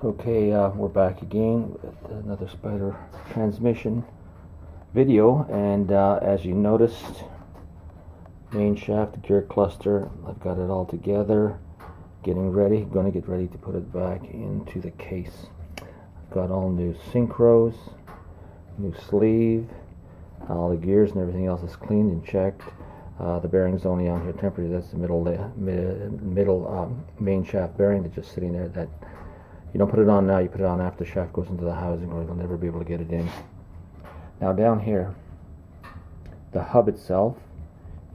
Okay, we're back again with another Spider transmission video, and as you noticed, main shaft, gear cluster, I've got it all together, getting ready, going to get ready to put it back into the case. I've got all new synchros, new sleeve, all the gears and everything else is cleaned and checked. The bearing's only on here temporarily. That's the middle main shaft bearing that's just sitting there. That you don't put it on now, you put it on after the shaft goes into the housing, or you'll never be able to get it in. Now down here, the hub itself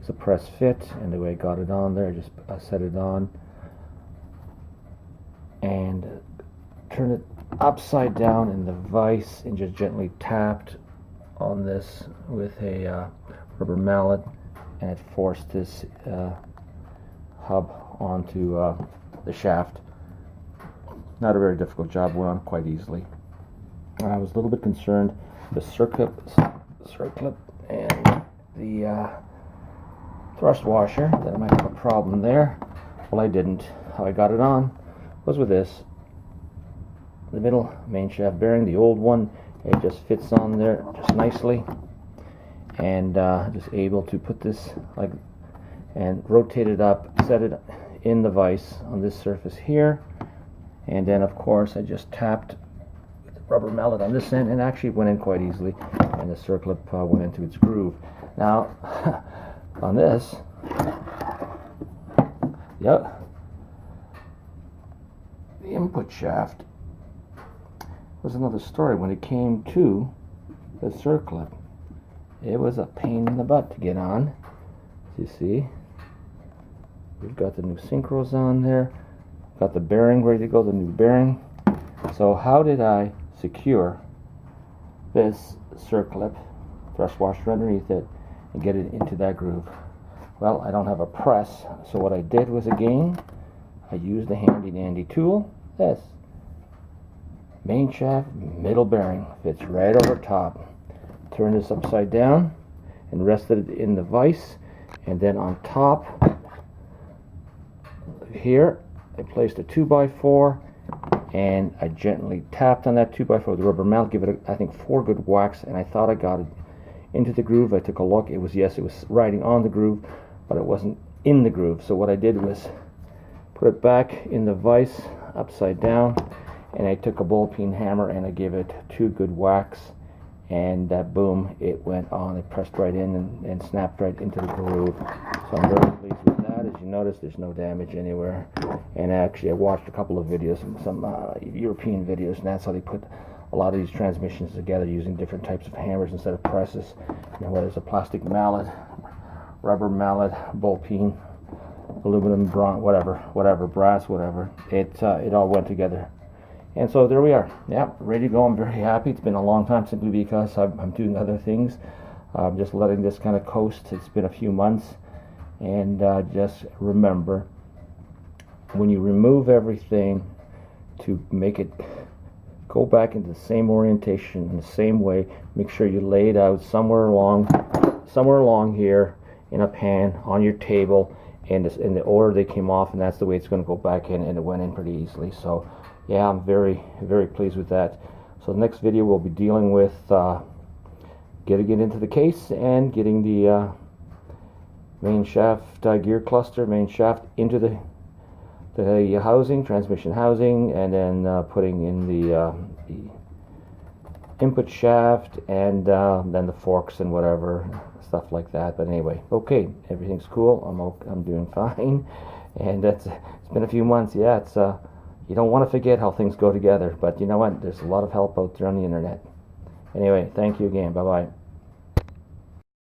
is a press fit, and the way I got it on there, I set it on and turn it upside down in the vise and just gently tapped on this with a rubber mallet, and it forced this hub onto the shaft. Not a very difficult job, went on quite easily. I was a little bit concerned the circlip and the thrust washer, that I might have a problem there. Well, I didn't. How I got it on was with this. The middle main shaft bearing, the old one, it just fits on there just nicely, and just able to put this like and rotate it up, set it in the vise on this surface here. And then, of course, I just tapped with the rubber mallet on this end, and actually went in quite easily, and the circlip went into its groove. Now, on this, the input shaft was another story. When it came to the circlip, it was a pain in the butt to get on. As you see, we've got the new synchros on there. Got the bearing ready to go, the new bearing. So how did I secure this circlip, thrust washer underneath it, and get it into that groove? Well, I don't have a press, so what I did was, again, I used the handy dandy tool. This main shaft, middle bearing, fits right over top. Turn this upside down and rested it in the vise, and then on top here I placed a 2x4, and I gently tapped on that 2x4 with the rubber mallet, give it, I think, 4 good whacks, and I thought I got it into the groove. I took a look. It was riding on the groove, but it wasn't in the groove. So what I did was put it back in the vise upside down, and I took a ball peen hammer and I gave it 2 good whacks, and boom, it went on. It pressed right in and snapped right into the groove. So I'm very pleased with that. As you notice, there's no damage anywhere. And actually, I watched a couple of videos, some European videos, and that's how they put a lot of these transmissions together, using different types of hammers instead of presses. You know, whether it's a plastic mallet, rubber mallet, ball peen, aluminum, bronze, whatever, brass, whatever. It all went together. And so there we are. Yeah, ready to go. I'm very happy. It's been a long time, simply because I'm doing other things. I'm just letting this kind of coast. It's been a few months. And just remember, when you remove everything, to make it go back into the same orientation in the same way, make sure you lay it out somewhere along here in a pan on your table, and in the order they came off, and that's the way it's going to go back in, and it went in pretty easily. So yeah, I'm very, very pleased with that. So the next video we'll be dealing with getting it into the case and getting the main shaft gear cluster, main shaft into the housing, transmission housing, and then putting in the input shaft, and then the forks and whatever stuff like that. But anyway, okay, everything's cool. I'm doing fine, and it's been a few months. Yeah, it's you don't want to forget how things go together, but you know what? There's a lot of help out there on the internet. Anyway, thank you again. Bye bye.